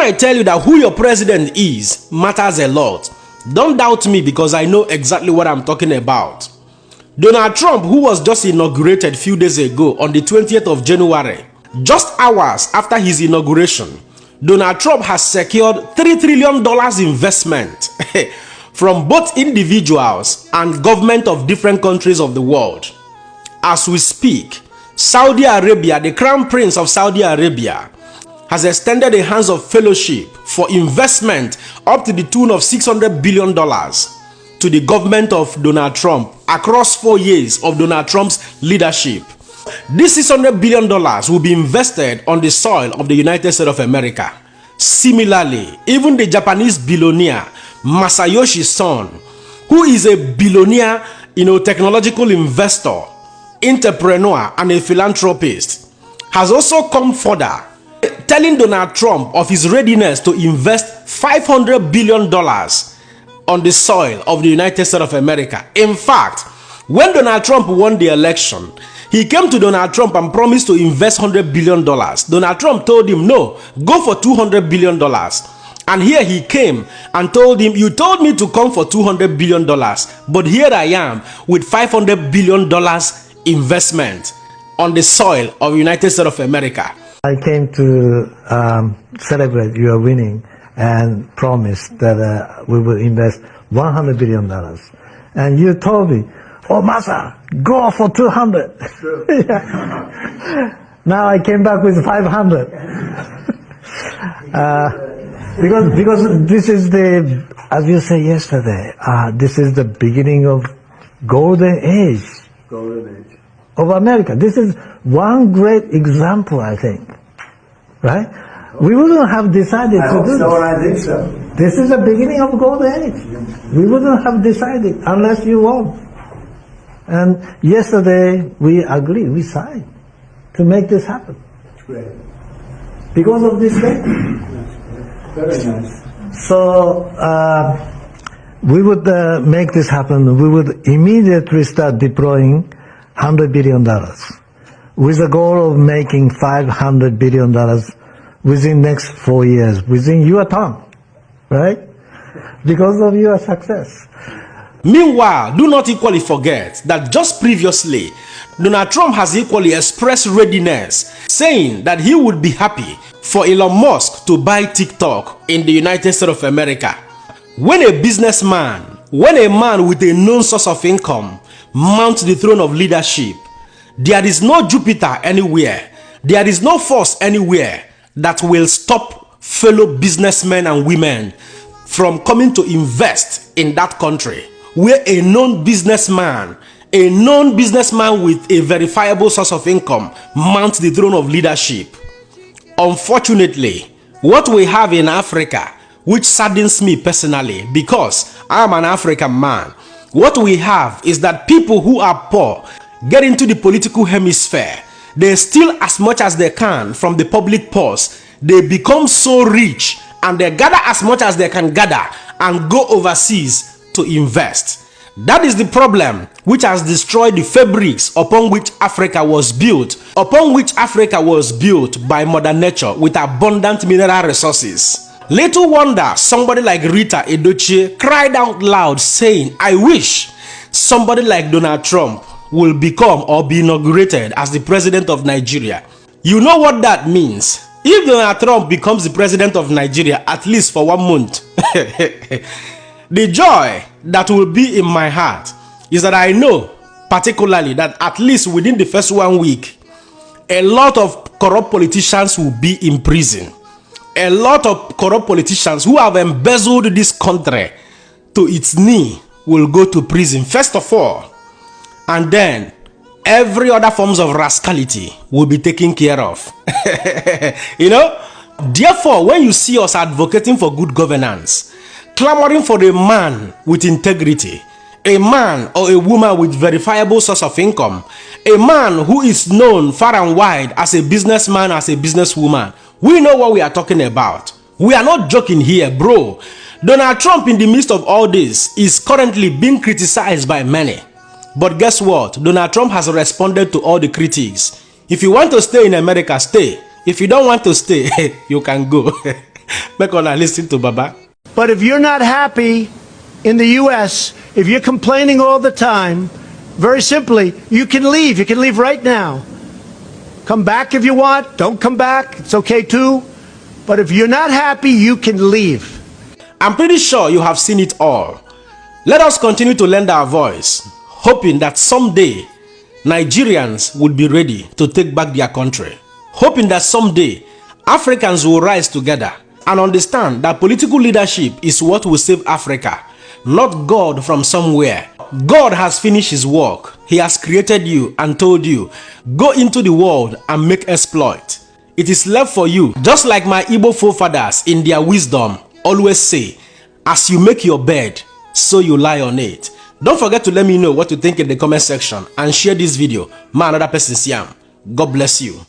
I tell you that who your president is matters a lot, don't doubt me because I know exactly what I'm talking about. Donald Trump, who was just inaugurated a few days ago on the 20th of January, just hours after his inauguration, Donald Trump has secured $3 trillion investment from both individuals and government of different countries of the world. As we speak, Saudi Arabia, the Crown Prince of Saudi Arabia, has extended a hands of fellowship for investment up to the tune of $600 billion to the government of Donald Trump across 4 years of Donald Trump's leadership. This $600 billion will be invested on the soil of the United States of America. Similarly, even the Japanese billionaire Masayoshi Son, who is a billionaire, technological investor, entrepreneur, and a philanthropist, has also come further, telling Donald Trump of his readiness to invest $500 billion on the soil of the United States of America. In fact, when Donald Trump won the election, he came to Donald Trump and promised to invest $100 billion. Donald Trump told him, no, go for $200 billion. And here he came and told him, you told me to come for $200 billion, but here I am with $500 billion investment on the soil of the United States of America. I came to celebrate your winning and promised that we will invest $100 billion. And you told me, oh, Masa, go for 200. Now I came back with 500. Because this is the, as you said yesterday, this is the beginning of golden age. Of America. This is one great example, I think. Right? We wouldn't have decided to do this. I think so. This is the beginning of golden age. We wouldn't have decided unless you won. And yesterday we agreed, we signed to make this happen. Great. Because of this day. Very nice. So we would make this happen. We would immediately start deploying $100 billion with the goal of making $500 billion within next 4 years, within your term, right? Because of your success. Meanwhile, do not equally forget that just previously, Donald Trump has equally expressed readiness, saying that he would be happy for Elon Musk to buy TikTok in the United States of America. When a businessman, when a man with a known source of income mounts the throne of leadership, there is no Jupiter anywhere, there is no force anywhere that will stop fellow businessmen and women from coming to invest in that country, where a known businessman with a verifiable source of income mounts the throne of leadership. Unfortunately, what we have in Africa, which saddens me personally because I am an African man, what we have is that people who are poor get into the political hemisphere. They steal as much as they can from the public purse. They become so rich and they gather as much as they can gather and go overseas to invest. That is the problem which has destroyed the fabrics upon which Africa was built, by Mother Nature with abundant mineral resources. Little wonder somebody like Rita Edochie cried out loud saying, I wish somebody like Donald Trump will become or be inaugurated as the president of Nigeria. You know what that means? If Donald Trump becomes the president of Nigeria, at least for 1 month, the joy that will be in my heart is that I know particularly that at least within the first 1 week, a lot of corrupt politicians will be in prison. A lot of corrupt politicians who have embezzled this country to its knee will go to prison, first of all. And then every other forms of rascality will be taken care of. Therefore, when you see us advocating for good governance, clamoring for a man with integrity, a man or a woman with verifiable source of income, a man who is known far and wide as a businessman, as a businesswoman, we know what we are talking about. We are not joking here, bro. Donald Trump, in the midst of all this, is currently being criticized by many. But guess what? Donald Trump has responded to all the critics. If you want to stay in America, stay. If you don't want to stay, you can go. Make on listen to Baba. But if you're not happy in the U.S., if you're complaining all the time, very simply, you can leave. You can leave right now. Come back if you want. Don't come back. It's okay too. But if you're not happy, you can leave. I'm pretty sure you have seen it all. Let us continue to lend our voice, hoping that someday Nigerians will be ready to take back their country. Hoping that someday Africans will rise together and understand that political leadership is what will save Africa, not God from somewhere. God has finished his work. He has created you and told you, go into the world and make exploit. It is left for you, just like my Igbo forefathers in their wisdom always say, as you make your bed, so you lie on it. Don't forget to let me know what you think in the comment section and share this video. Man, another person, Siam. God bless you.